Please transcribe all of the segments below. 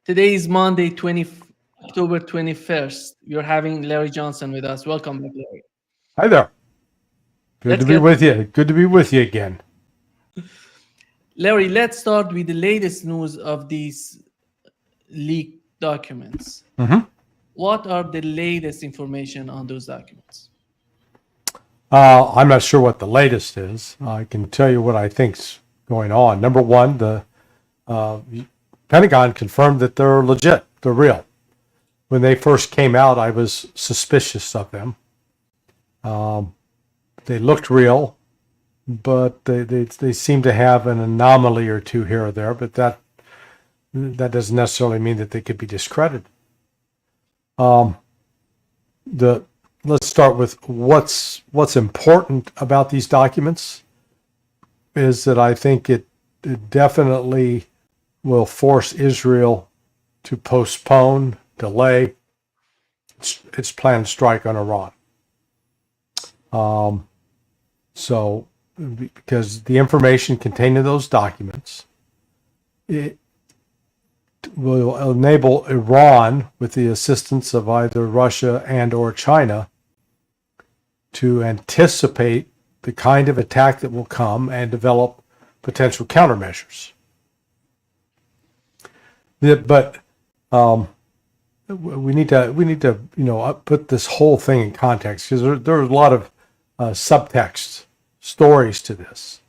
Today is Monday, October 21st. You're having Larry Johnson with us. Welcome back, Larry. Hi there. Good Let's to be get with you. Good to be with you again. Larry, let's start with the latest news of these leaked documents. hmm What are the latest information on those documents? I'm not sure what the latest is. I can tell you what I think's going on. Number one, the uh, Pentagon confirmed that they're legit. They're real. When they first came out, I was suspicious of them. Um, they looked real, but they seem to have an anomaly or two here or there. But that doesn't necessarily mean that they could be discredited. Um, the Let's start with what's important about these documents is that I think it definitely will force Israel to postpone, delay its planned strike on Iran. Um, so, because the information contained in those documents, it will enable Iran, with the assistance of either Russia and or China, to anticipate the kind of attack that will come and develop potential countermeasures. But we need to put this whole thing in context, because there are a lot of subtext stories to this.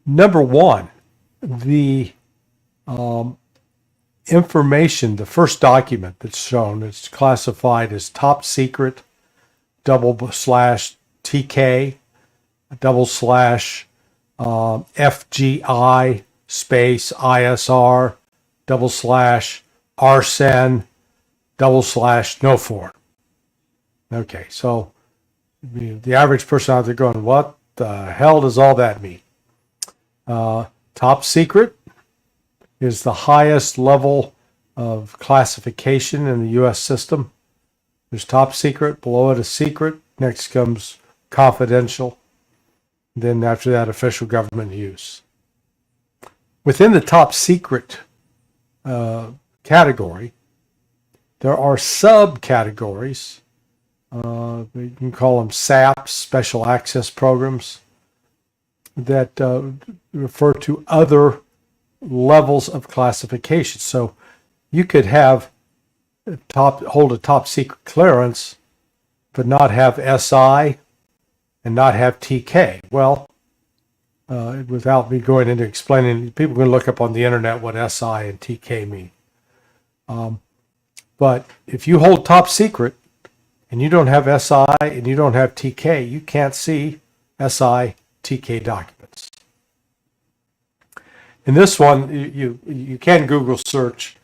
Number one, the information, the first document that's shown, it's classified as top secret /TK /FGI space ISR /Arsen /no foreign. Okay, so the average person out there going, what the hell does all that mean? Top secret is the highest level of classification in the U.S. system. There's top secret, below it a secret, next comes confidential, then after that official government use. Within the top secret category, there are subcategories. You can call them SAPs, special access programs, that refer to other levels of classification. So you could have hold a top secret clearance, but not have SI and not have TK. Well, without me going into explaining, people can look up on the internet what SI and TK mean. But if you hold top secret and you don't have SI and you don't have TK, you can't see SI, TK documents. In this one, you can Google search.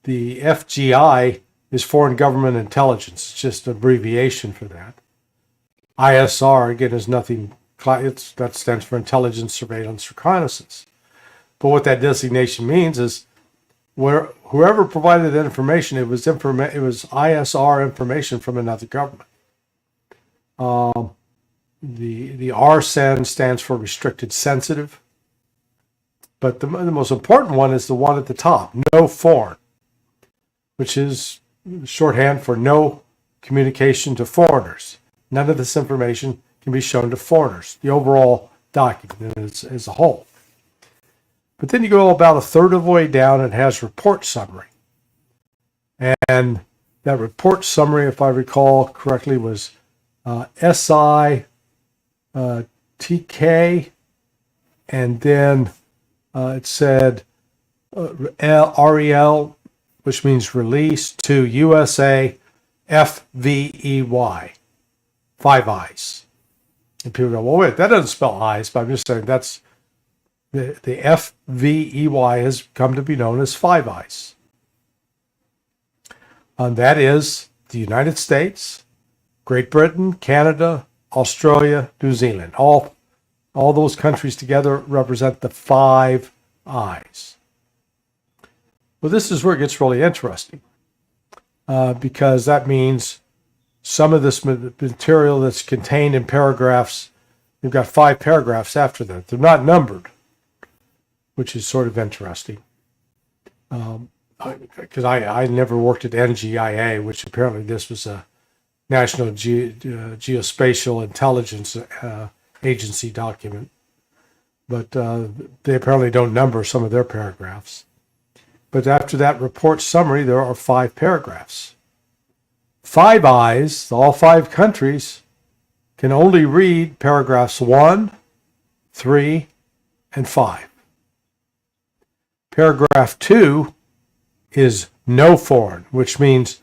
The FGI is Foreign Government Intelligence. It's just an abbreviation for that. ISR, again, is nothing. That stands for Intelligence, Surveillance, Reconnaissance. But what that designation means is whoever provided that information, it was ISR information from another government. The RSEN stands for Restricted Sensitive. But the most important one is the one at the top, no foreign, which is shorthand for no communication to foreigners. None of this information can be shown to foreigners, the overall document as a whole. But then you go about a third of the way down, it has report summary. And that report summary, if I recall correctly, was SI, TK, and then it said REL, which means release, to USA FVEY, five eyes. And people go, well, wait, that doesn't spell eyes, but I'm just saying that's the FVEY has come to be known as Five Eyes. And that is the United States, Great Britain, Canada, Australia, New Zealand. All those countries together represent the Five Eyes. Well, this is where it gets really interesting, because that means some of this material that's contained in paragraphs, you've got 5 paragraphs after that. They're not numbered, which is sort of interesting. because I never worked at NGIA, which apparently this was a National Geospatial Intelligence Agency document, but they apparently don't number some of their paragraphs. But after that report summary, there are 5 paragraphs. Five Eyes, all 5 countries, can only read paragraphs 1, 3, and 5. Paragraph 2 is no foreign, which means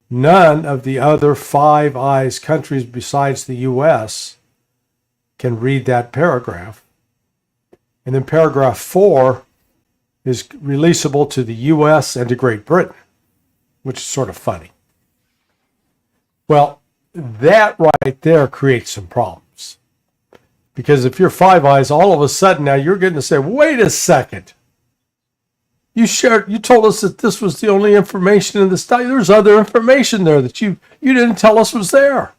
none of the other Five Eyes countries besides the U.S. can read that paragraph. And then paragraph 4 is releasable to the U.S. and to Great Britain, which is sort of funny. Well, that right there creates some problems. Because if you're Five Eyes, all of a sudden now you're getting to say, wait a second. You told us that this was the only information in the study. There's other information there that you didn't tell us was there.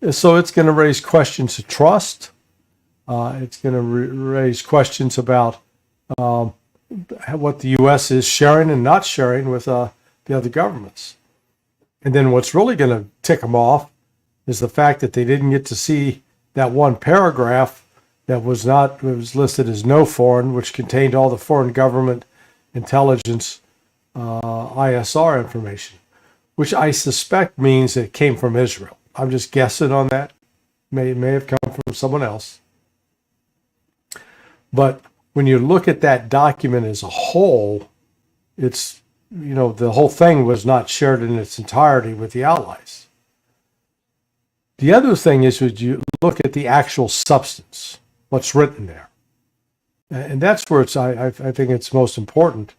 And so it's going to raise questions of trust. It's going to raise questions about what the U.S. is sharing and not sharing with the other governments. And then what's really going to tick them off is the fact that they didn't get to see that one paragraph that was listed as no foreign, which contained all the foreign government intelligence ISR information, which I suspect means it came from Israel. I'm just guessing on that. May have come from someone else. But when you look at that document as a whole, it's, the whole thing was not shared in its entirety with the Allies. The other thing is when you look at the actual substance, what's written there. And that's where I think it's most important.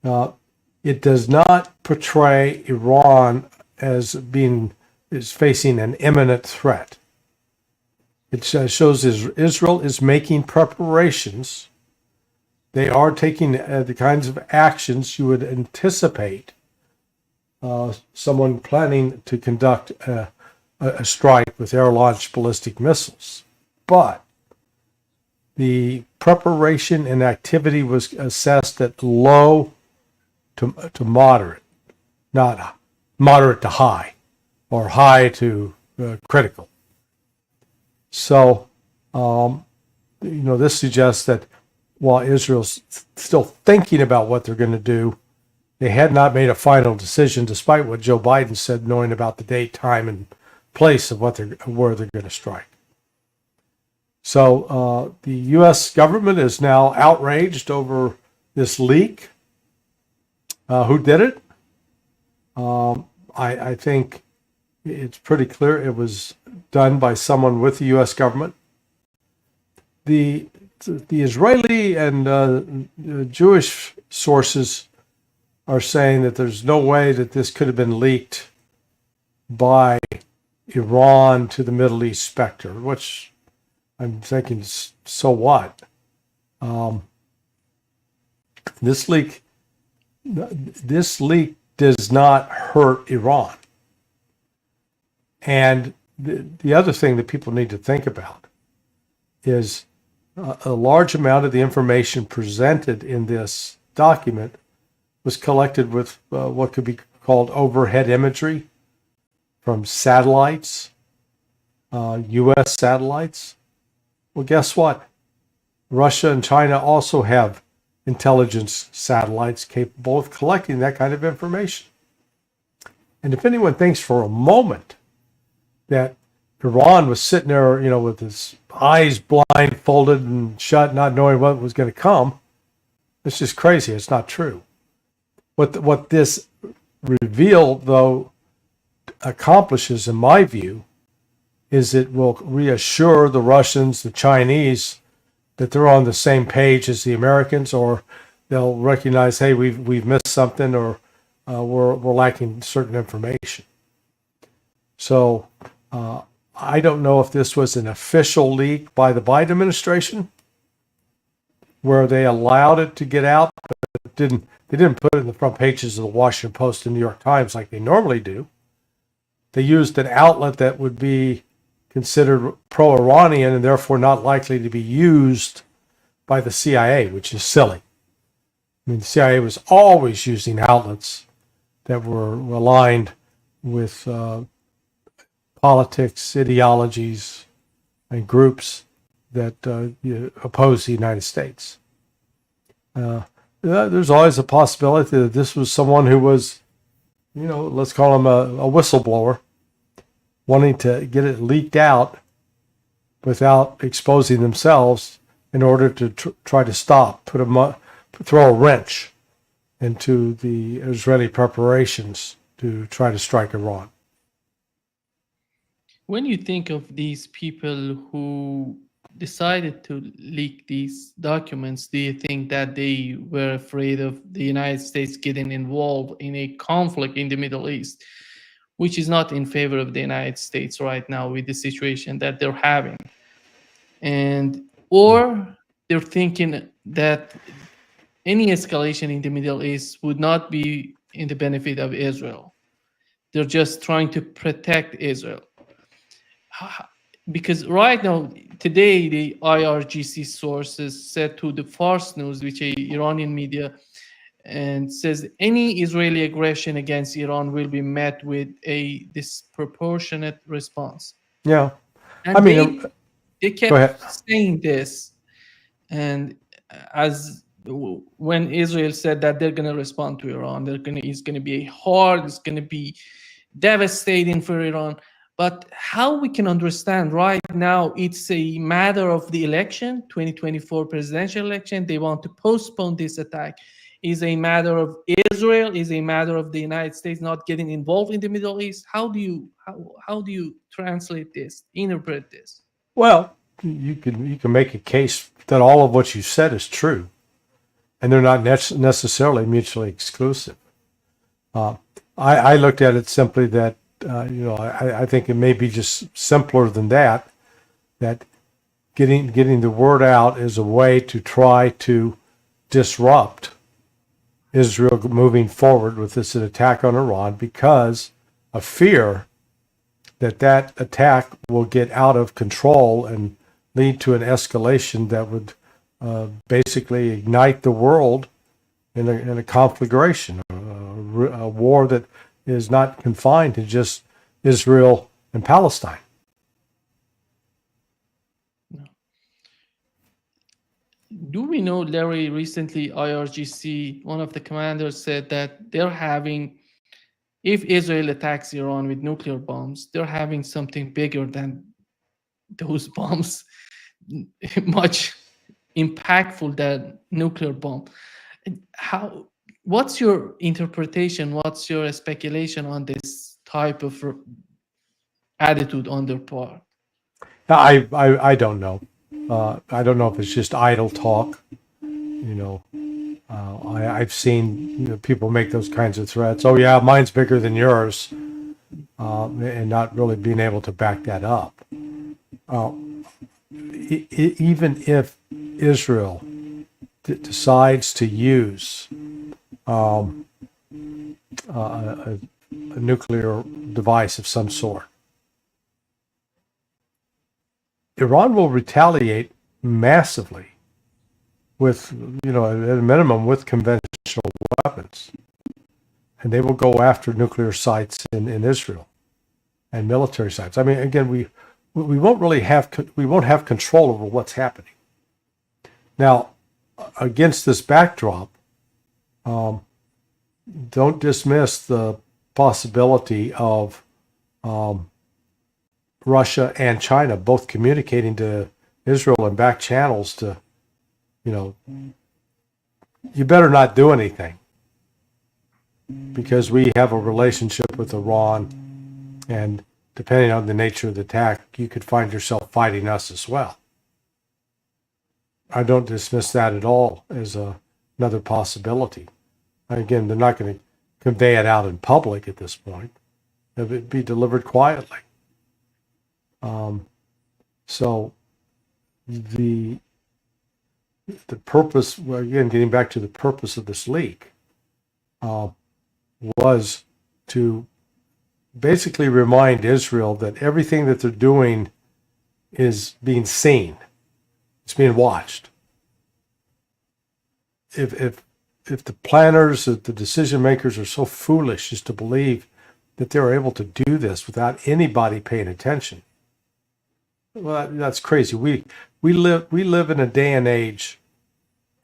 It does not portray Iran as facing an imminent threat. It shows Israel is making preparations. They are taking the kinds of actions you would anticipate someone planning to conduct a strike with air-launched ballistic missiles. But the preparation and activity was assessed at low to moderate, not moderate to high, or high to critical. So, this suggests that while Israel's still thinking about what they're going to do, they had not made a final decision, despite what Joe Biden said, knowing about the date, time, and place of where they're going to strike. So the U.S. government is now outraged over this leak. Who did it? I think it's pretty clear it was done by someone with the U.S. government. The Israeli and Jewish sources are saying that there's no way that this could have been leaked by Iran to the Middle East specter, which I'm thinking, so what? This leak does not hurt Iran. And the other thing that people need to think about is a large amount of the information presented in this document was collected with what could be called overhead imagery from satellites, U.S. satellites. Well, guess what? Russia and China also have intelligence satellites capable of collecting that kind of information. And if anyone thinks for a moment that Iran was sitting there, with his eyes blindfolded and shut, not knowing what was going to come, it's just crazy. It's not true. What this reveal, though, accomplishes, in my view, is it will reassure the Russians, the Chinese, that they're on the same page as the Americans, or they'll recognize, hey, we've missed something, or we're lacking certain information. So I don't know if this was an official leak by the Biden administration, where they allowed it to get out, but they didn't put it in the front pages of the Washington Post and New York Times like they normally do. They used an outlet that would be considered pro-Iranian and therefore not likely to be used by the CIA, which is silly. I mean, the CIA was always using outlets that were aligned with politics, ideologies, and groups that oppose the United States. There's always a possibility that this was someone who was, let's call him a whistleblower, wanting to get it leaked out without exposing themselves in order to try to throw a wrench into the Israeli preparations to try to strike Iran. When you think of these people who decided to leak these documents, do you think that they were afraid of the United States getting involved in a conflict in the Middle East, which is not in favor of the United States right now with the situation that they're having? Or they're thinking that any escalation in the Middle East would not be in the benefit of Israel. They're just trying to protect Israel. Because right now, today, the IRGC sources said to the Fars News, which is Iranian media, and says any Israeli aggression against Iran will be met with a disproportionate response. Yeah. And I mean, they go ahead. kept saying this. And when Israel said that they're going to respond to Iran, it's going to be hard, it's going to be devastating for Iran. But how we can understand right now, it's a matter of the election, 2024 presidential election. They want to postpone this attack. Is a matter of Israel, is a matter of the United States not getting involved in the Middle East. How do you translate this, interpret this? Well, you can make a case that all of what you said is true, and they're not necessarily mutually exclusive. I looked at it simply that I think it may be just simpler than that. That getting the word out is a way to try to disrupt Israel moving forward with this attack on Iran, because of fear that attack will get out of control and lead to an escalation that would basically ignite the world in a conflagration, a war that is not confined to just Israel and Palestine. Do we know, Larry, recently IRGC, one of the commanders said that if Israel attacks Iran with nuclear bombs, they're having something bigger than those bombs, much impactful than nuclear bomb. What's your interpretation? What's your speculation on this type of attitude on their part? I don't know. I don't know if it's just idle talk. I've seen people make those kinds of threats. Oh yeah, mine's bigger than yours, and not really being able to back that up. Even if Israel decides to use a nuclear device of some sort, Iran will retaliate massively with, at a minimum, with conventional weapons. And they will go after nuclear sites in Israel and military sites. I mean, again, we won't have control over what's happening. Now, against this backdrop, don't dismiss the possibility of Russia and China both communicating to Israel in back channels to, you better not do anything, because we have a relationship with Iran, and depending on the nature of the attack, you could find yourself fighting us as well. I don't dismiss that at all as another possibility. Again, they're not going to convey it out in public at this point. It would be delivered quietly. So the purpose, well, again, getting back to the purpose of this leak, was to basically remind Israel that everything that they're doing is being seen. It's being watched. If if the planners, if the decision makers are so foolish as to believe that they're able to do this without anybody paying attention, well, that's crazy. We live in a day and age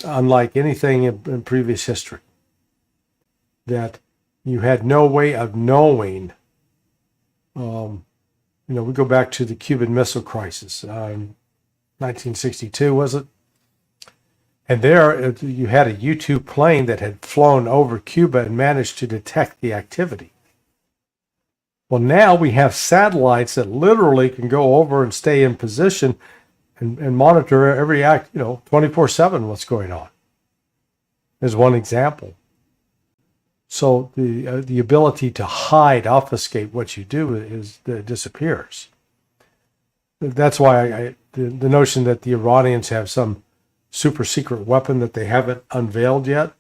unlike anything in previous history, that you had no way of knowing. We go back to the Cuban Missile Crisis, 1962, was it? And there you had a U-2 plane that had flown over Cuba and managed to detect the activity. Well, now we have satellites that literally can go over and stay in position and monitor every act, 24/7 what's going on. Is one example. So the ability to hide, obfuscate what you do disappears. That's why the notion that the Iranians have some super secret weapon that they haven't unveiled yet.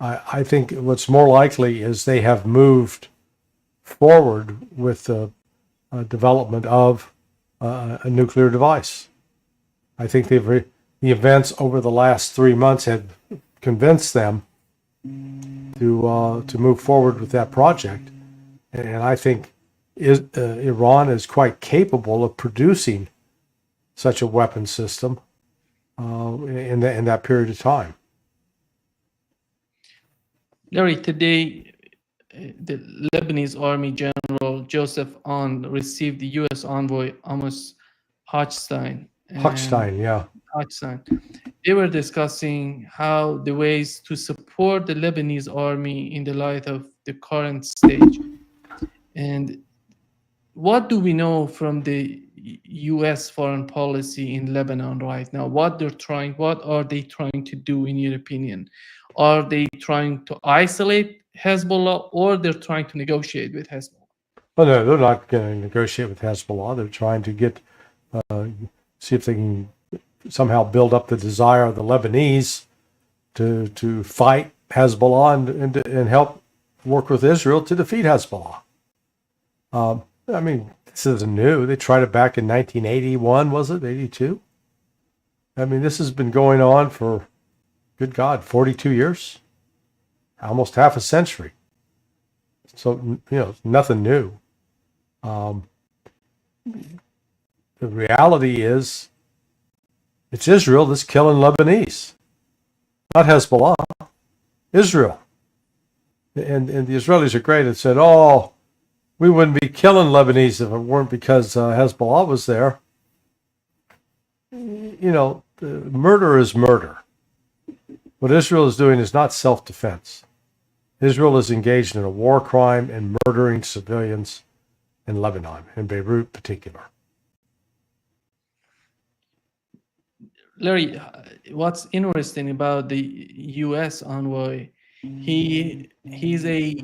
I think what's more likely is they have moved forward with the development of a nuclear device. I think the events over the last 3 months have convinced them to move forward with that project, and I think Iran is quite capable of producing such a weapon system in that period of time. Larry, today, the Lebanese Army General Joseph Aoun received the U.S. envoy Amos Hochstein. Yeah. Hochstein. They were discussing how the ways to support the Lebanese army in the light of the current stage. And what do we know from the U.S. foreign policy in Lebanon right now? What are they trying to do, in your opinion? Are they trying to isolate Hezbollah, or they're trying to negotiate with Hezbollah? Well, no, they're not going to negotiate with Hezbollah. They're trying to see if they can somehow build up the desire of the Lebanese to fight Hezbollah and help work with Israel to defeat Hezbollah. This isn't new. They tried it back in 1981, was it? 82? This has been going on for, good God, 42 years? Almost half a century. So, nothing new. The reality is, it's Israel that's killing Lebanese, not Hezbollah. Israel. And the Israelis are great and said, we wouldn't be killing Lebanese if it weren't because Hezbollah was there. Murder is murder. What Israel is doing is not self-defense. Israel is engaged in a war crime and murdering civilians in Lebanon, in Beirut in particular. Larry, what's interesting about the U.S. envoy, he's a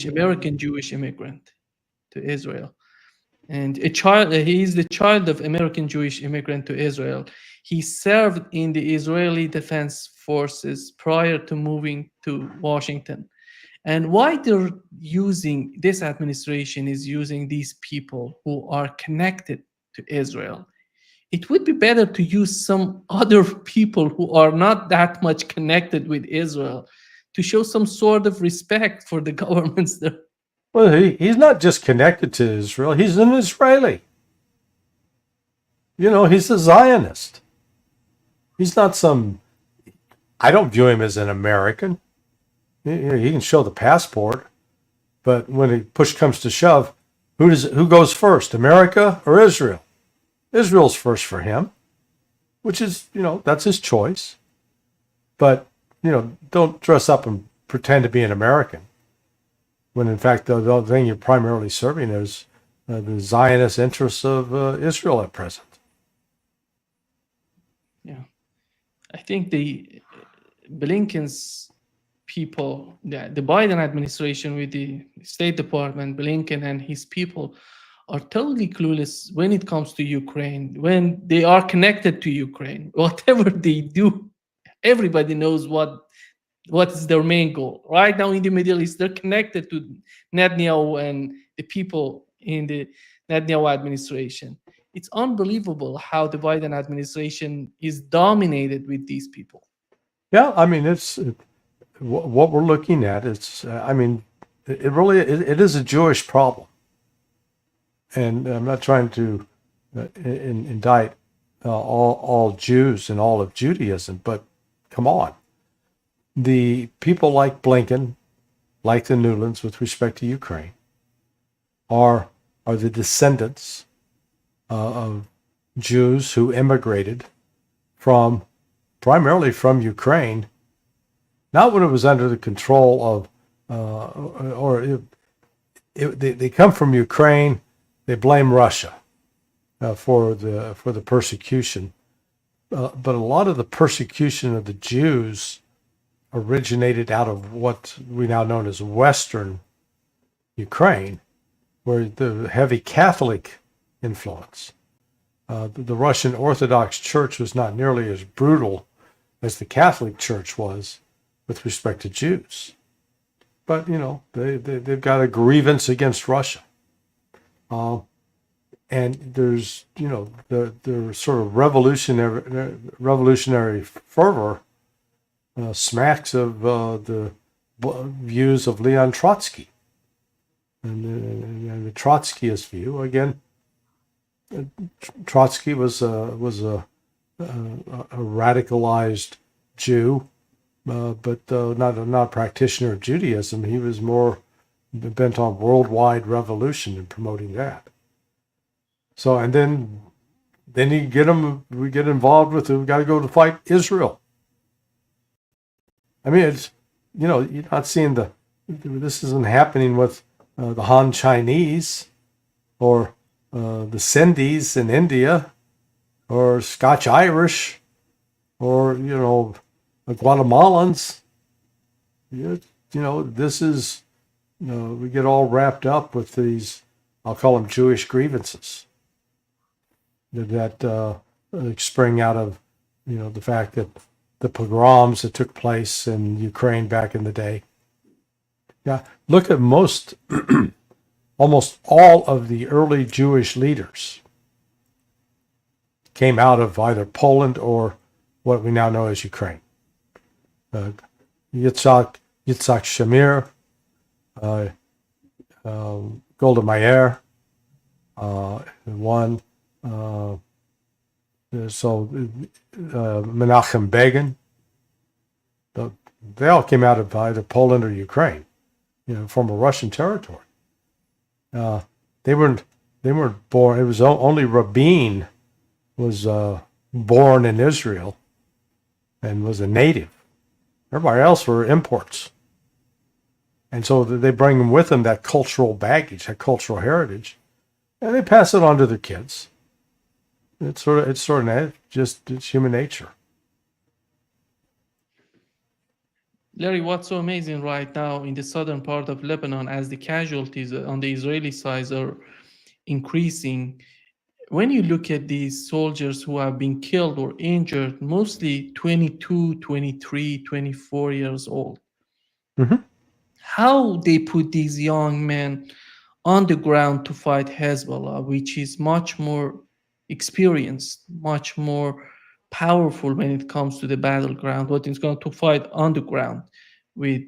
American Jewish immigrant to Israel, and he's the child of American Jewish immigrant to Israel. He served in the Israeli Defense Forces prior to moving to Washington. And why this administration is using these people who are connected to Israel, it would be better to use some other people who are not that much connected with Israel to show some sort of respect for the governments there. Well, he's not just connected to Israel. He's an Israeli. He's a Zionist. He's not I don't view him as an American. He can show the passport, but when push comes to shove, who goes first, America or Israel? Israel's first for him, which is, that's his choice. But, don't dress up and pretend to be an American, when in fact the thing you're primarily serving is the Zionist interests of Israel at present. Yeah. I think the Blinken's people, the Biden administration with the State Department, Blinken and his people, are totally clueless when it comes to Ukraine, when they are connected to Ukraine. Whatever they do, everybody knows what is their main goal. Right now in the Middle East, they're connected to Netanyahu and the people in the Netanyahu administration. It's unbelievable how the Biden administration is dominated with these people. Yeah, I mean, what we're looking at. I mean, it really it is a Jewish problem, and I'm not trying to indict all Jews and all of Judaism, but come on, the people like Blinken, like the Newlands with respect to Ukraine, are the descendants of Jews who immigrated primarily from Ukraine, not when it was under the control of, they come from Ukraine. They blame Russia for the persecution, but a lot of the persecution of the Jews originated out of what we now know as Western Ukraine, where the heavy Catholic influence. The Russian Orthodox Church was not nearly as brutal as the Catholic Church was with respect to Jews. But, they've got a grievance against Russia. And there's, the sort of revolutionary fervor smacks of the views of Leon Trotsky. And the Trotskyist view, again, Trotsky was a radicalized Jew, but not a practitioner of Judaism. He was more bent on worldwide revolution and promoting that. So, and then we get involved with we got to go to fight Israel. I mean, it's, you're not seeing this isn't happening with the Han Chinese or the Sindhis in India or Scotch Irish or, the Guatemalans. This is, we get all wrapped up with these, I'll call them Jewish grievances that spring out of, the fact that the pogroms that took place in Ukraine back in the day. Yeah, look at almost all of the early Jewish leaders came out of either Poland or what we now know as Ukraine. Yitzhak Shamir, Golda Meir, Menachem Begin. They all came out of either Poland or Ukraine, former Russian territory. They weren't born. It was only Rabin was born in Israel and was a native. Everybody else were imports. And so they bring with them that cultural baggage, that cultural heritage, and they pass it on to their kids. It's human nature. Larry, what's so amazing right now in the southern part of Lebanon, as the casualties on the Israeli side are increasing, when you look at these soldiers who have been killed or injured, mostly 22, 23, 24 years old, how they put these young men on the ground to fight Hezbollah, which is much more experienced, much more powerful when it comes to the battleground, but it's going to fight on the ground with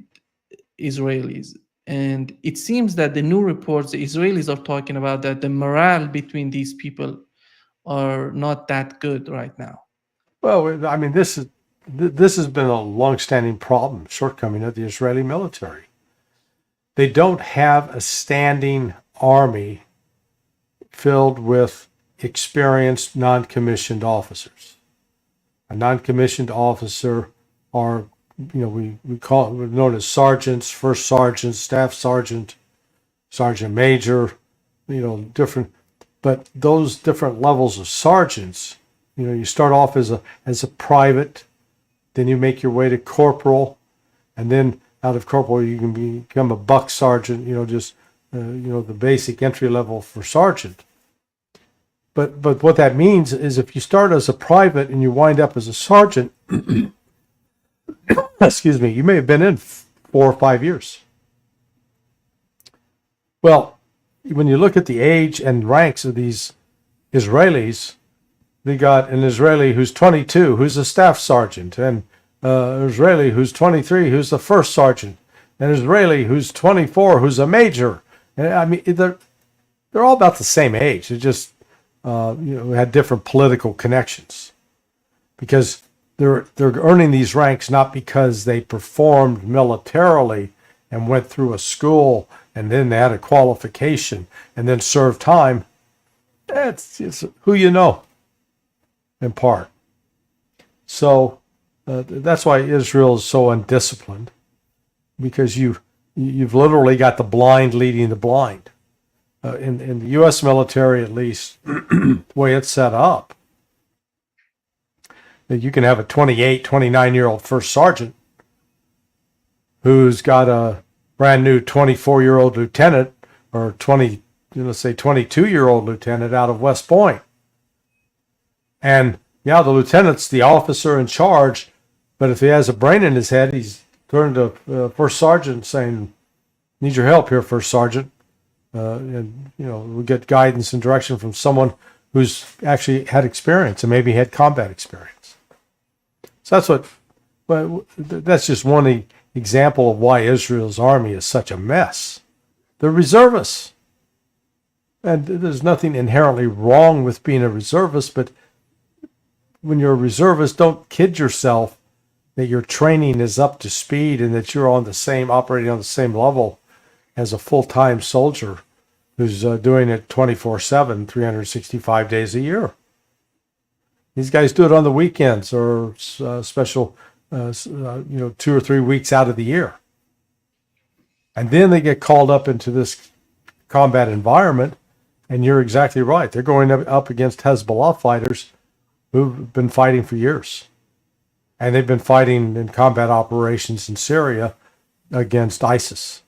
Israelis. And it seems that the new reports, the Israelis are talking about that the morale between these people are not that good right now. Well, I mean, this has been a long-standing problem, shortcoming of the Israeli military. They don't have a standing army filled with experienced non-commissioned officers. A non-commissioned officer are, we call it, we're known as sergeants, first sergeant, staff sergeant, sergeant major, different, but those different levels of sergeants, you start off as a private, then you make your way to corporal, and then out of corporal you can become a buck sergeant, the basic entry level for sergeant. But what that means is if you start as a private and you wind up as a sergeant, excuse me, you may have been in 4 or 5 years. Well, when you look at the age and ranks of these Israelis, they got an Israeli who's 22, who's a staff sergeant, and an Israeli who's 23, who's the first sergeant, an Israeli who's 24, who's a major. And I mean, they're all about the same age. They just had different political connections, because they're earning these ranks not because they performed militarily and went through a school and then they had a qualification and then served time. It's who you know, in part. So that's why Israel is so undisciplined, because you've literally got the blind leading the blind. In the U.S. military, at least, the way it's set up, that you can have a 28, 29-year-old first sergeant who's got a brand new 24-year-old lieutenant, or 22-year-old lieutenant out of West Point. And yeah, the lieutenant's the officer in charge, but if he has a brain in his head, he's turned to first sergeant saying, "Need your help here, first sergeant." And we get guidance and direction from someone who's actually had experience and maybe had combat experience. So that's just one example of why Israel's army is such a mess. They're reservists. And there's nothing inherently wrong with being a reservist, but when you're a reservist, don't kid yourself that your training is up to speed and that you're operating on the same level as a full-time soldier who's doing it 24/7, 365 days a year. These guys do it on the weekends or special, 2 or 3 weeks out of the year. And then they get called up into this combat environment, and you're exactly right. They're going up against Hezbollah fighters who've been fighting for years. And they've been fighting in combat operations in Syria against ISIS.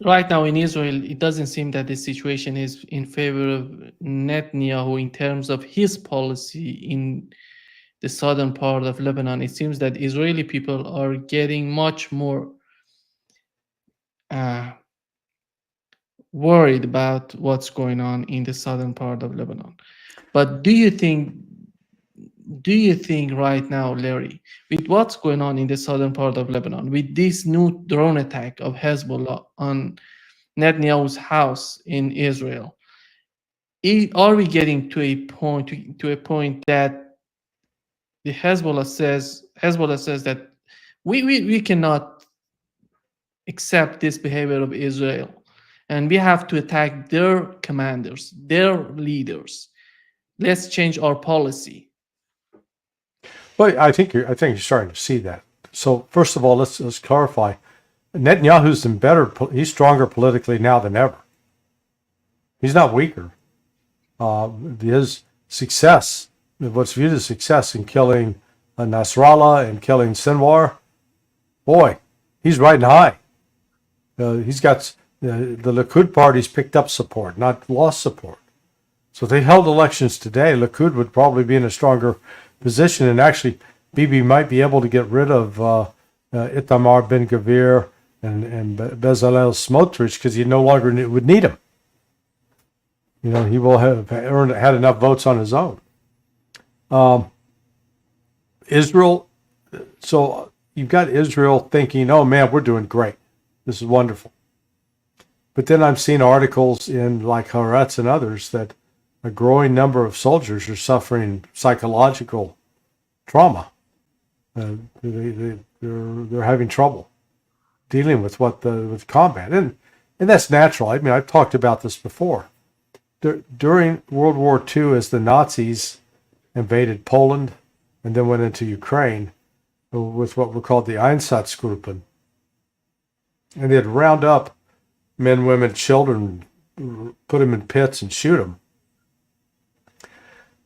Right now in Israel, it doesn't seem that the situation is in favor of Netanyahu in terms of his policy in the southern part of Lebanon. It seems that Israeli people are getting much more worried about what's going on in the southern part of Lebanon. But do you think right now, Larry, with what's going on in the southern part of Lebanon, with this new drone attack of Hezbollah on Netanyahu's house in Israel, are we getting to a point that the Hezbollah says that we cannot accept this behavior of Israel, and we have to attack their commanders, their leaders. Let's change our policy. Well, I think you're starting to see that. So first of all, let's clarify. Netanyahu's he's stronger politically now than ever. He's not weaker. His success, what's viewed as success in killing Nasrallah and killing Sinwar, boy, he's riding high. He's got the Likud party's picked up support, not lost support. So if they held elections today, Likud would probably be in a stronger position, and actually Bibi might be able to get rid of Itamar Ben-Gvir and Bezalel Smotrich, because he no longer would need him. He will have had enough votes on his own. Israel, so you've got Israel thinking, oh man, we're doing great. This is wonderful. But then I'm seeing articles in like Haaretz and others that a growing number of soldiers are suffering psychological trauma. They're having trouble dealing with with combat, and that's natural. I mean, I've talked about this before. During World War II, as the Nazis invaded Poland and then went into Ukraine with what were called the Einsatzgruppen, and they'd round up men, women, children, put them in pits and shoot them.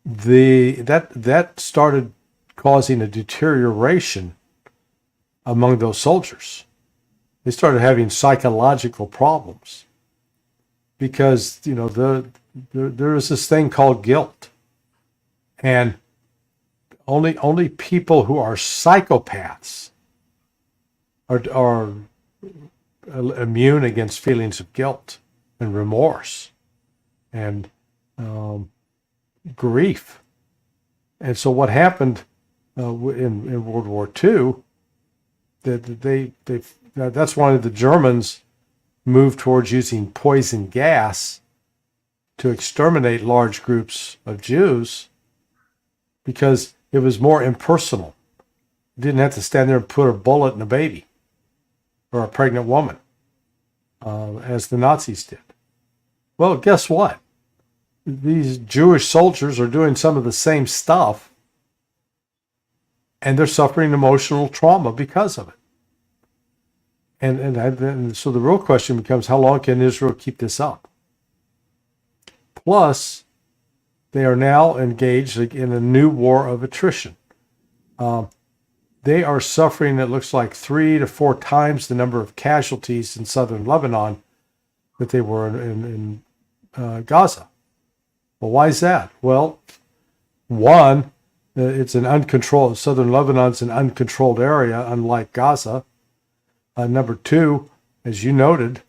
That started causing a deterioration among those soldiers. They started having psychological problems because there is this thing called guilt, and only people who are psychopaths are immune against feelings of guilt and remorse and grief. And so what happened in World War II, that's why the Germans moved towards using poison gas to exterminate large groups of Jews, because it was more impersonal. You didn't have to stand there and put a bullet in a baby or a pregnant woman, as the Nazis did. Well, guess what? These Jewish soldiers are doing some of the same stuff, and they're suffering emotional trauma because of it. And so the real question becomes, how long can Israel keep this up? Plus, they are now engaged in a new war of attrition. They are suffering, it looks like, 3 to 4 times the number of casualties in southern Lebanon that they were in Gaza. Well, why is that? Well, one, it's an uncontrolled, southern Lebanon's an uncontrolled area, unlike Gaza. Number two, as you noted,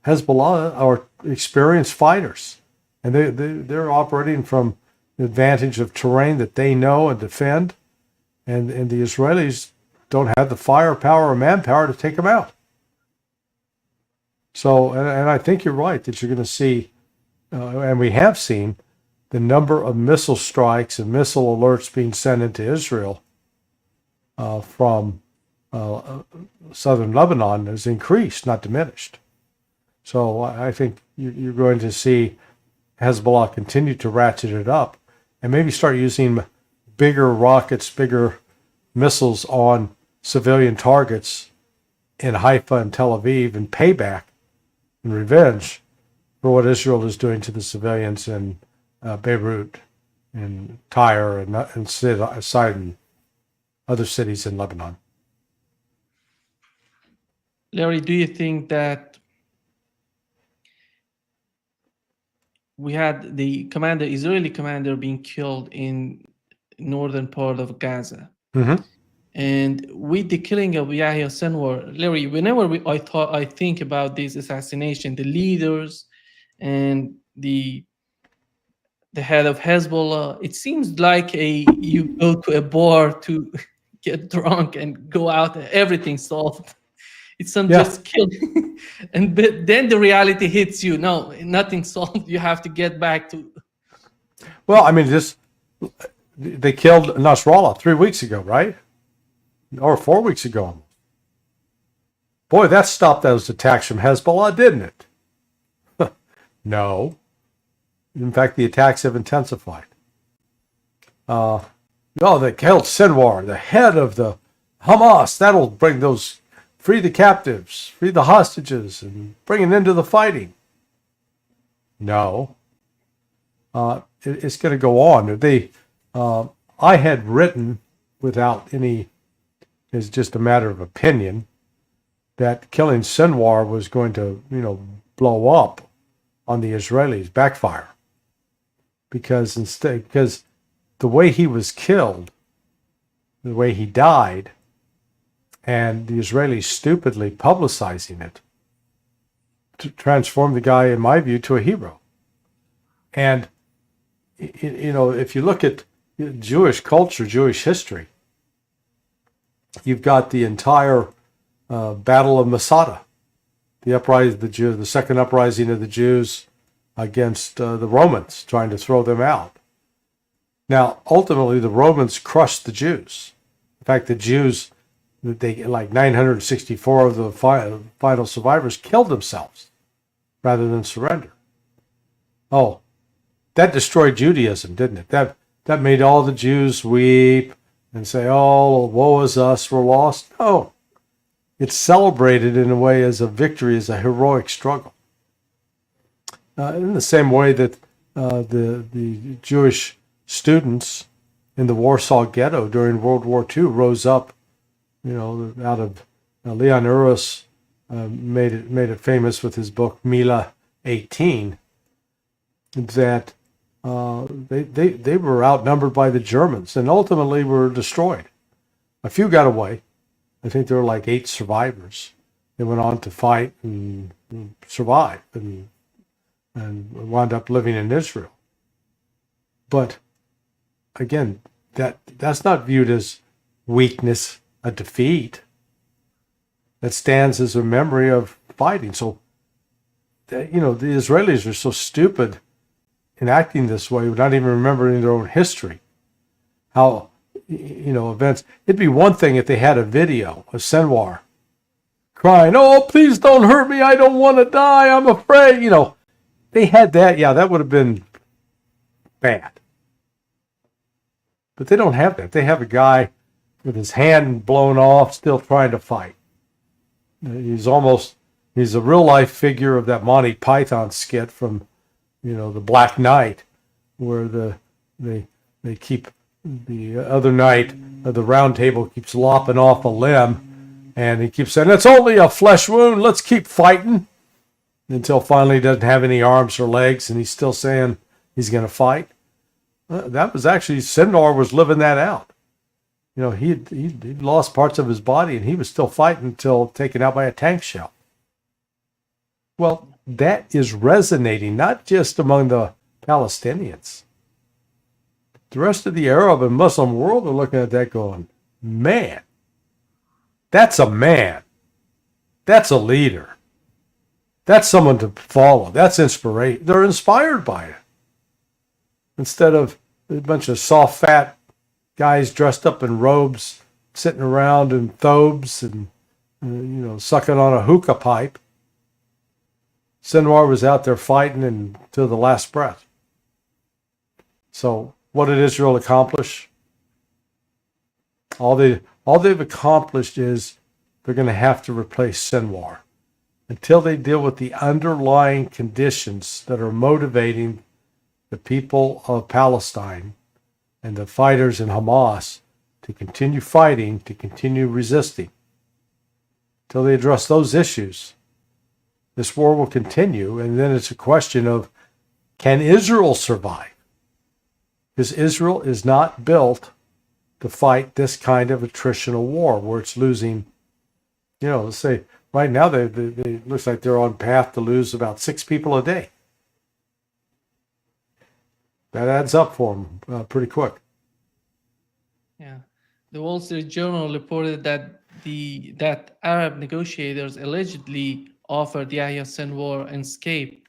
Hezbollah are experienced fighters, and they're operating from the advantage of terrain that they know and defend, and the Israelis don't have the firepower or manpower to take them out. So, and I think you're right that you're going to see, and we have seen, the number of missile strikes and missile alerts being sent into Israel from southern Lebanon has increased, not diminished. So I think you're going to see Hezbollah continue to ratchet it up and maybe start using bigger rockets, bigger missiles on civilian targets in Haifa and Tel Aviv in payback and revenge for what Israel is doing to the civilians in Beirut and Tyre and Sidon, other cities in Lebanon. Larry, do you think that we had the Israeli commander being killed in northern part of Gaza? Mm-hmm. And with the killing of Yahya Sinwar, Larry, whenever I think about this assassination, the leaders and the head of Hezbollah, it seems like you go to a bar to get drunk and go out and everything's solved. It's not just killing. But then the reality hits you. No, nothing solved. You have to get back to. Well, I mean, they killed Nasrallah 3 weeks ago, right? Or 4 weeks ago. Boy, that stopped those attacks from Hezbollah, didn't it? No. In fact, the attacks have intensified. No, they killed Sinwar, the head of the Hamas. That'll bring those. Free the captives, free the hostages, and bring an end to the fighting. No. It's going to go on. I had written, without any, it's just a matter of opinion, that killing Sinwar was going to, blow up on the Israelis, backfire. Because the way he was killed, the way he died, and the Israelis stupidly publicizing it to transform the guy, in my view, to a hero. And, if you look at Jewish culture, Jewish history, you've got the entire Battle of Masada, the second uprising of the Jews against the Romans, trying to throw them out. Now, ultimately, the Romans crushed the Jews. In fact, the Jews, like 964 of the final survivors killed themselves rather than surrender. Oh, that destroyed Judaism, didn't it? That made all the Jews weep and say, oh, woe is us, we're lost. No, it's celebrated in a way as a victory, as a heroic struggle. In the same way that the Jewish students in the Warsaw Ghetto during World War II rose up, out of Leon Uris made it famous with his book Mila 18, that they were outnumbered by the Germans and ultimately were destroyed. A few got away. I think there were like 8 survivors. They went on to fight and survive and and wound up living in Israel. But again, that's not viewed as weakness, a defeat. That stands as a memory of fighting. So, the Israelis are so stupid in acting this way, not even remembering their own history. How, events. It'd be one thing if they had a video of Sinwar crying, "Oh, please don't hurt me. I don't want to die. I'm afraid." They had that. Yeah, that would have been bad. But they don't have that. They have a guy with his hand blown off, still trying to fight. He's a real life figure of that Monty Python skit from, the Black Knight, where they keep the other knight of the round table keeps lopping off a limb, and he keeps saying, "It's only a flesh wound. Let's keep fighting," until finally he doesn't have any arms or legs, and he's still saying he's going to fight. That was actually Sindar was living that out. He lost parts of his body, and he was still fighting until taken out by a tank shell. Well, that is resonating not just among the Palestinians. The rest of the Arab and Muslim world are looking at that going, "Man, that's a man. That's a leader. That's someone to follow. That's inspiration." They're inspired by it. Instead of a bunch of soft, fat guys dressed up in robes, sitting around in thobes and, sucking on a hookah pipe, Sinwar was out there fighting until the last breath. So what did Israel accomplish? All they've accomplished is they're going to have to replace Sinwar until they deal with the underlying conditions that are motivating the people of Palestine and the fighters in Hamas to continue fighting, to continue resisting. Until they address those issues, this war will continue, and then it's a question of, can Israel survive? Because Israel is not built to fight this kind of attritional war where it's losing, let's say right now they looks like they're on path to lose about 6 people a day. That adds up for them pretty quick. Yeah, the Wall Street Journal reported that Arab negotiators allegedly offered Yahya Sinwar an escape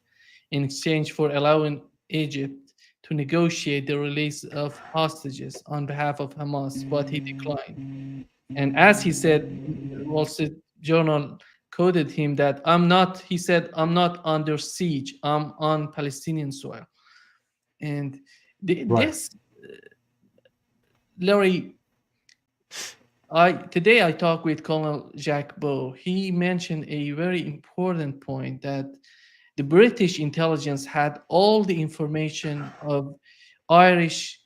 in exchange for allowing Egypt to negotiate the release of hostages on behalf of Hamas, but he declined. And as he said, the Wall Street Journal quoted him that he said, "I'm not under siege, I'm on Palestinian soil." And Right. this, Larry, today I talked with Colonel Jack Bow. He mentioned a very important point that the British intelligence had all the information of Irish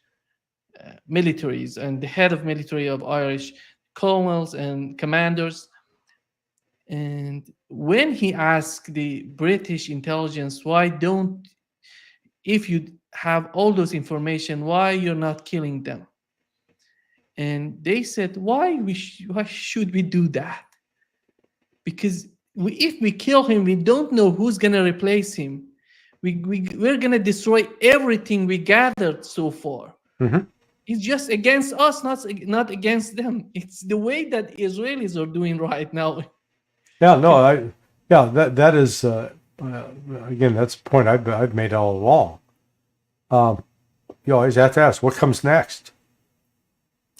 militaries and the head of military of Irish colonels and commanders. And when he asked the British intelligence, if you have all those information, why you're not killing them? And they said, why should we do that? Because if we kill him, we don't know who's going to replace him. We're going to destroy everything we gathered so far. Mm-hmm. It's just against us, not against them. It's the way that Israelis are doing right now. Yeah, no, that is again, that's a point I've made all along. You always have to ask, what comes next?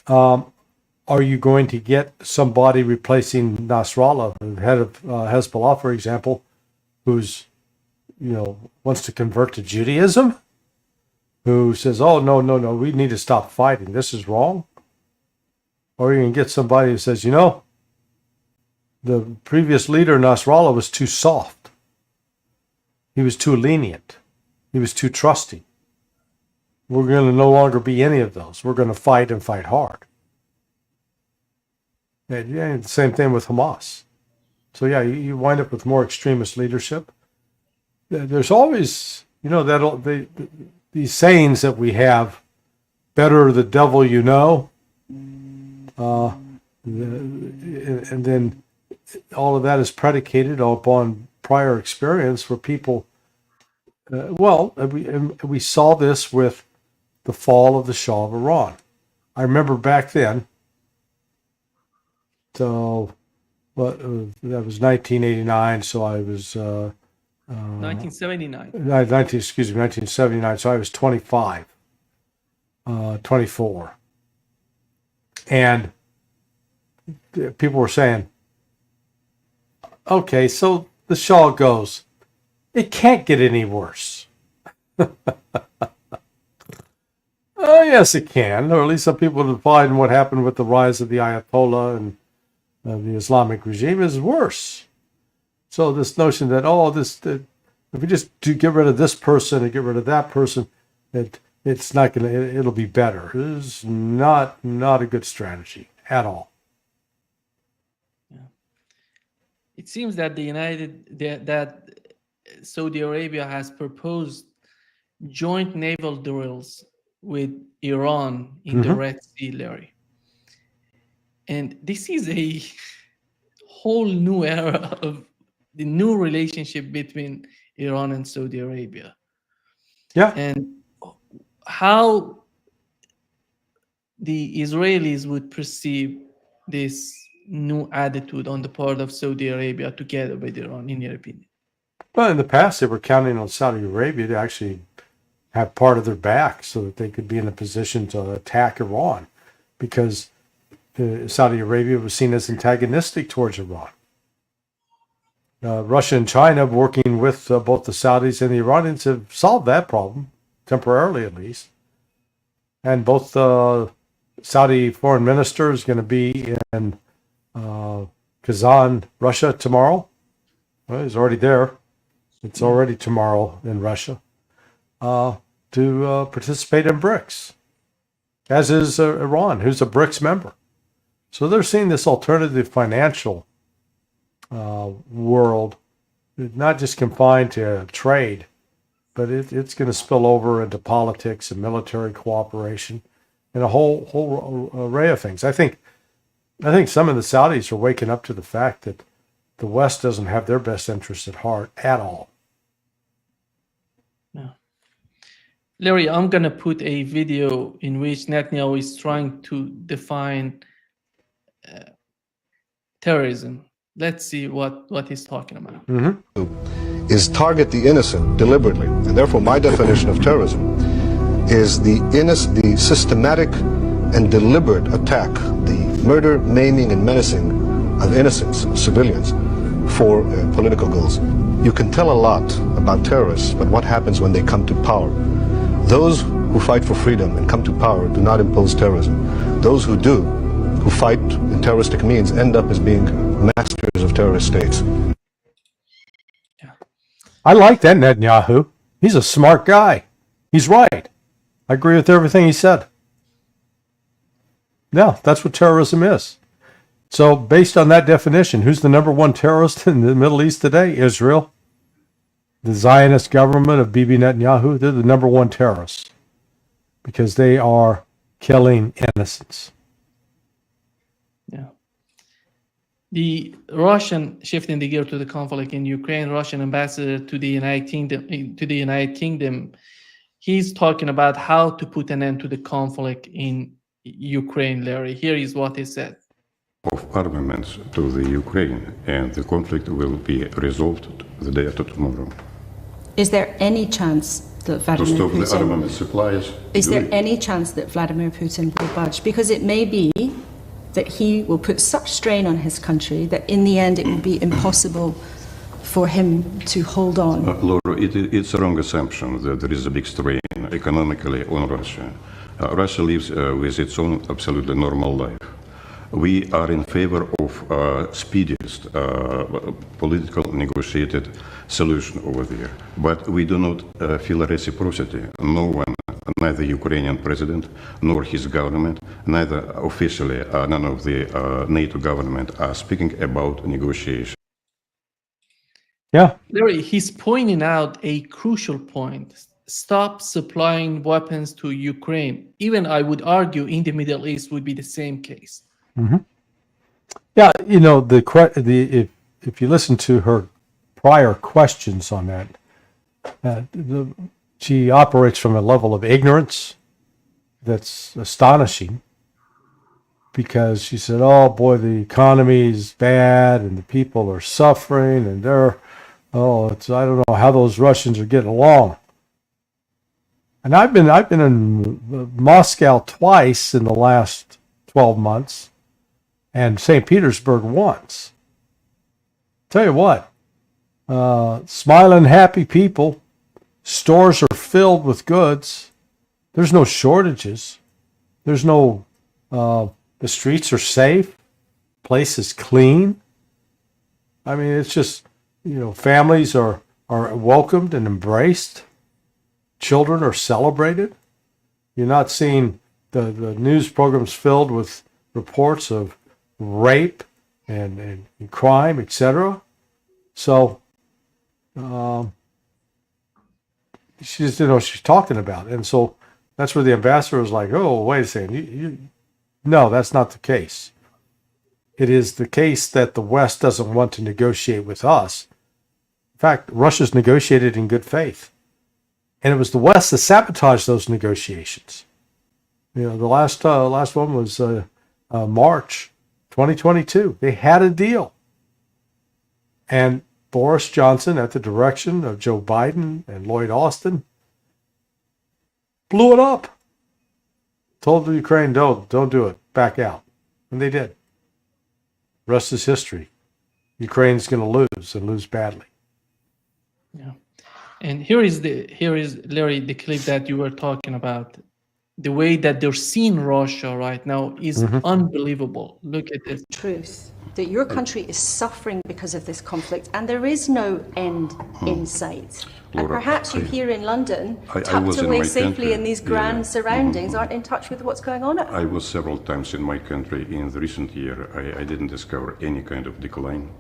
Are you going to get somebody replacing Nasrallah, the head of Hezbollah, for example, who's wants to convert to Judaism, who says, "Oh no, we need to stop fighting. This is wrong"? Or you can get somebody who says, the previous leader, Nasrallah, was too soft. He was too lenient. He was too trusting. We're going to no longer be any of those. We're going to fight and fight hard. And the same thing with Hamas. So yeah, you wind up with more extremist leadership. There's always, these sayings that we have, better the devil you know, and then all of that is predicated upon prior experience where people we saw this with the fall of the Shah of Iran. I remember back then, so that was 1989, so I was 1979. 1979, so I was 25, 24. And people were saying, okay, so the Shah goes, it can't get any worse. Oh, yes, it can, or at least some people implied in what happened with the rise of the Ayatollah and the Islamic regime is worse. So this notion that, if we just get rid of this person and get rid of that person, it's not going to, it'll be better. It is not a good strategy at all. It seems that that Saudi Arabia has proposed joint naval drills with Iran in the Red Sea, Larry. And this is a whole new era of the new relationship between Iran and Saudi Arabia. Yeah. And how the Israelis would perceive this new attitude on the part of Saudi Arabia together with Iran, in your opinion? Well, in the past, they were counting on Saudi Arabia to actually have part of their back so that they could be in a position to attack Iran, because Saudi Arabia was seen as antagonistic towards Iran. Russia and China, working with both the Saudis and the Iranians, have solved that problem, temporarily at least. And both Saudi foreign minister is going to be in Kazan, Russia tomorrow. Well, he's already there. It's already tomorrow in Russia. To participate in Brics, as is Iran, who's a Brics member. So they're seeing this alternative financial world, not just confined to trade, but it's going to spill over into politics and military cooperation and a whole array of things. I think some of the Saudis are waking up to the fact that the West doesn't have their best interests at heart at all. No. Larry, I'm going to put a video in which Netanyahu is trying to define terrorism. Let's see what he's talking about. Is target the innocent deliberately. And therefore my definition of terrorism is the systematic and deliberate attack, the murder, maiming, and menacing of innocents, civilians, for political goals. You can tell a lot about terrorists, but what happens when they come to power? Those who fight for freedom and come to power do not impose terrorism. Those who do, who fight in terroristic means, end up as being masters of terrorist states. Yeah. I like that Netanyahu. He's a smart guy. He's right. I agree with everything he said. Yeah, that's what terrorism is. So based on that definition, who's the number one terrorist in the Middle East today? Israel. The Zionist government of Bibi Netanyahu, they're the number one terrorists because they are killing innocents. Yeah. The Russian, shifting the gear to the conflict in Ukraine, Russian ambassador to the United Kingdom, he's talking about how to put an end to the conflict in Ukraine, Larry. Here is what he said. Of armaments to the Ukraine, and the conflict will be resolved the day after tomorrow. Is there any chance that Vladimir To stop Putin... the armament supplies. Is there any chance that Vladimir Putin will budge? Because it may be that he will put such strain on his country that in the end it will be impossible for him to hold on. Laura, it's a wrong assumption that there is a big strain economically on Russia. Russia lives with its own absolutely normal life. We are in favor of speediest political negotiated solution over there. But we do not feel a reciprocity. No one, neither Ukrainian president nor his government, neither officially, none of the NATO government are speaking about negotiation. Yeah. Larry, he's pointing out a crucial point. Stop supplying weapons to Ukraine. Even I would argue in the Middle East would be the same case. Mm-hmm. Yeah, you know, if you listen to her prior questions on that, She operates from a level of ignorance that's astonishing, because she said, oh boy, the economy is bad and the people are suffering and I don't know how those Russians are getting along. And I've been in Moscow twice in the last 12 months and St. Petersburg once. Tell you what, smiling, happy people, stores are filled with goods. There's no shortages. There's no, the streets are safe. Place is clean. I mean, it's just, families are welcomed and embraced. Children are celebrated. You're not seeing the news programs filled with reports of rape and crime, etc. So she just didn't know what she's talking about. And so that's where the ambassador was like, oh, wait a second. No, that's not the case. It is the case that the West doesn't want to negotiate with us. In fact, Russia's negotiated in good faith. And it was the West that sabotaged those negotiations. The last one was March 2022. They had a deal. And Boris Johnson, at the direction of Joe Biden and Lloyd Austin, blew it up. Told the Ukraine, don't do it, back out. And they did. Rest is history. Ukraine's going to lose and lose badly. Yeah. And here is Larry, the clip that you were talking about. The way that they're seeing Russia right now is unbelievable. Look at this. Truth that your country is suffering because of this conflict and there is no end in sight. And Laura, perhaps you here in London, I tucked was in away my safely country, in these grand surroundings, aren't in touch with what's going on at home. I was several times in my country in the recent year. I didn't discover any kind of decline.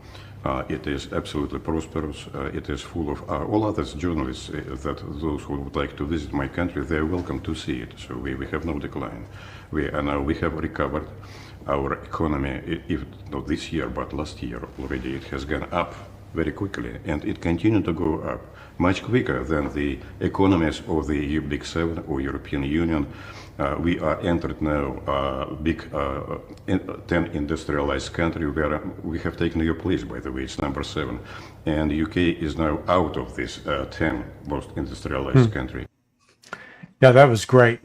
It is absolutely prosperous. It is full of all other journalists that those who would like to visit my country, they're welcome to see it. So we have no decline. We have recovered our economy, if not this year, but last year already. It has gone up very quickly, and it continued to go up much quicker than the economies of the Big Seven or European Union. We are entered now big 10 industrialized country where we have taken your place, by the way, it's number 7. And UK is now out of this 10 most industrialized country. Yeah, that was great.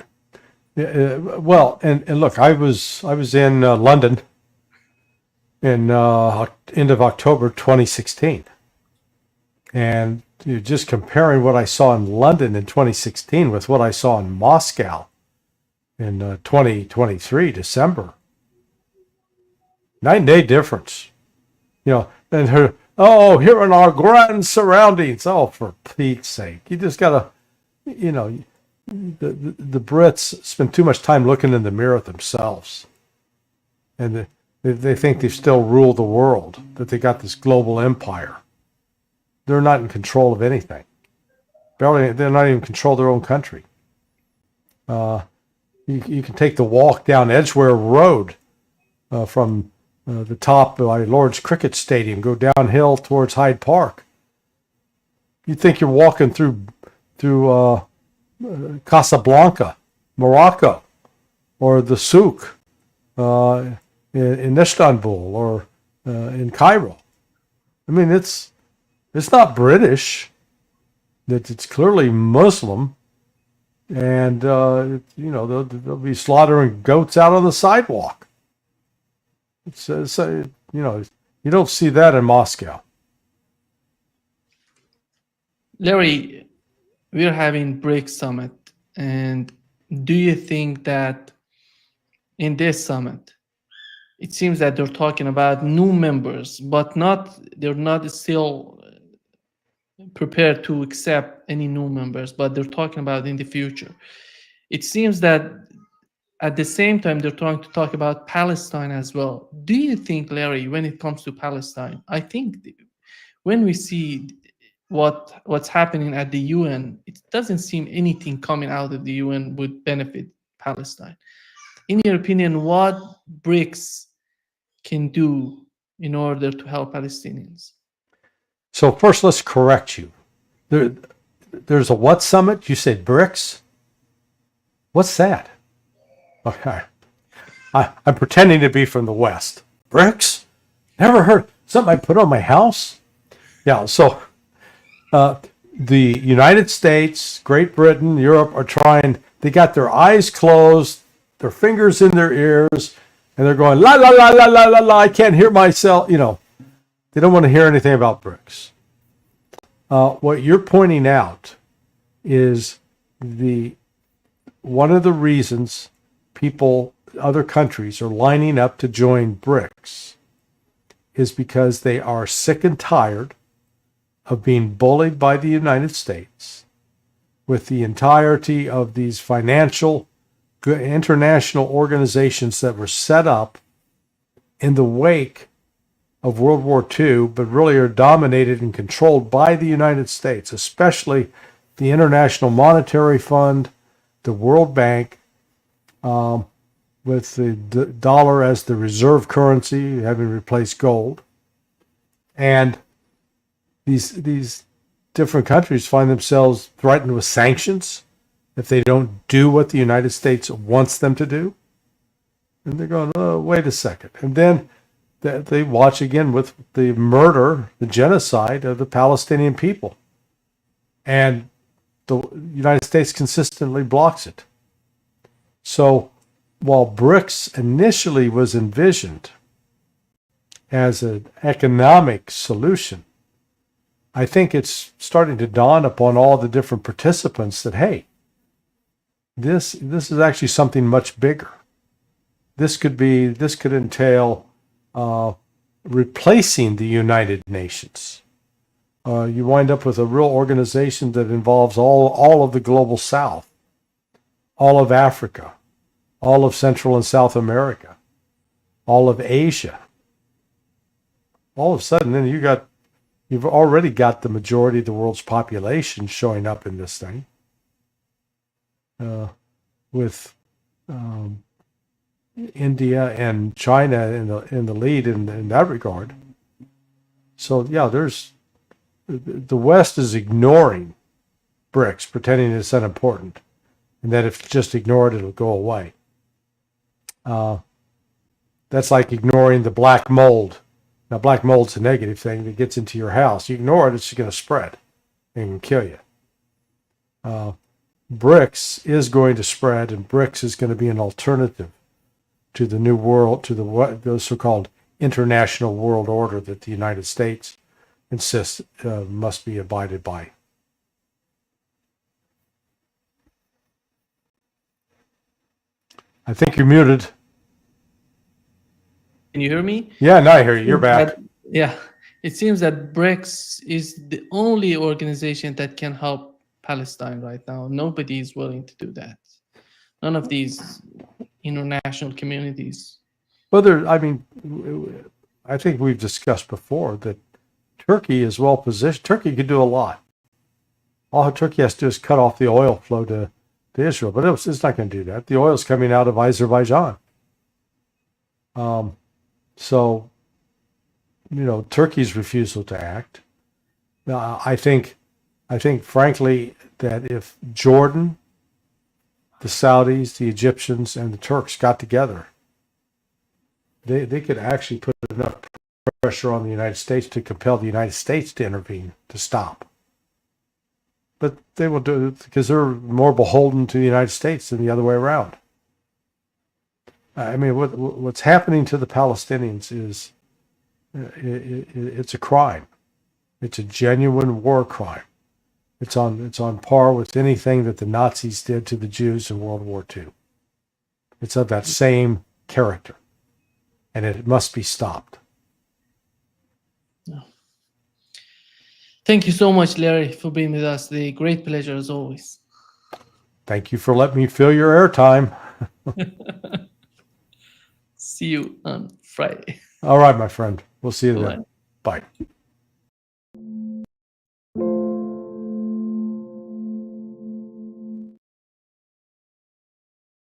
Well, and look, I was in London in end of October 2016. And just comparing what I saw in London in 2016 with what I saw in Moscow in 2023, December. Night and day difference. And here in our grand surroundings. Oh, for Pete's sake. You just got to, the Brits spend too much time looking in the mirror at themselves. And they think they still rule the world, that they got this global empire. They're not in control of anything. They're not even in control of their own country. You can take the walk down Edgware Road from the top by Lord's Cricket Stadium, go downhill towards Hyde Park. You think you're walking through Casablanca, Morocco, or the Souk in Istanbul or in Cairo. I mean, it's not British. It's clearly Muslim. And, they'll be slaughtering goats out on the sidewalk. You don't see that in Moscow. Larry, we're having Brics summit. And do you think that in this summit, it seems that they're talking about new members, but they're not still prepared to accept any new members, but they're talking about in the future. It seems that at the same time they're trying to talk about Palestine as well. Do you think, Larry, when it comes to Palestine, I think when we see what's happening at the UN, it doesn't seem anything coming out of the UN would benefit Palestine. In your opinion, what Brics can do in order to help Palestinians? So first, let's correct you. there's a what summit? You said Brics? What's that? Okay. I'm pretending to be from the West. Brics? Never heard. Something I put on my house? Yeah, so the United States, Great Britain, Europe are trying, they got their eyes closed, their fingers in their ears, and they're going, la, la, la, la, la, la, la, I can't hear myself. They don't want to hear anything about Brics. What you're pointing out is one of the reasons other countries are lining up to join Brics is because they are sick and tired of being bullied by the United States with the entirety of these financial international organizations that were set up in the wake of World War II, but really are dominated and controlled by the United States, especially the International Monetary Fund, the World Bank, with the dollar as the reserve currency, having replaced gold. And these different countries find themselves threatened with sanctions if they don't do what the United States wants them to do. And they're going, oh, wait a second. And then they watch again with the murder, the genocide of the Palestinian people. And the United States consistently blocks it. So while Brics initially was envisioned as an economic solution, I think it's starting to dawn upon all the different participants that, hey, this is actually something much bigger. This could entail replacing the United Nations. You wind up with a real organization that involves all of the global South, all of Africa, all of Central and South America, all of Asia. All of a sudden, then you've already got the majority of the world's population showing up in this thing, with India and China in the lead in that regard. So yeah, the West is ignoring Brics, pretending it's unimportant, and that if just ignored, it'll go away. That's like ignoring the black mold. Now, black mold's a negative thing that gets into your house. You ignore it, it's going to spread and kill you. Brics is going to spread, and Brics is going to be an alternative to the new world, to the so-called international world order that the United States insists must be abided by. I think you're muted. Can you hear me? Yeah, now I hear you. You're back. It seems that Brics is the only organization that can help Palestine right now. Nobody is willing to do that. None of these international communities. Well, I think we've discussed before that Turkey is well positioned. Turkey could do a lot. All Turkey has to do is cut off the oil flow to Israel, but it's not going to do that. The oil is coming out of Azerbaijan. So, Turkey's refusal to act. I think, frankly, that if Jordan, the Saudis, the Egyptians, and the Turks got together, they could actually put enough pressure on the United States to compel the United States to intervene, to stop. But they will do it because they're more beholden to the United States than the other way around. I mean, what's happening to the Palestinians is it's a crime. It's a genuine war crime. It's on par with anything that the Nazis did to the Jews in World War II. It's of that same character, and it must be stopped. Thank you so much, Larry, for being with us. A great pleasure as always. Thank you for letting me fill your airtime. See you on Friday. All right, my friend. We'll see you then. Bye.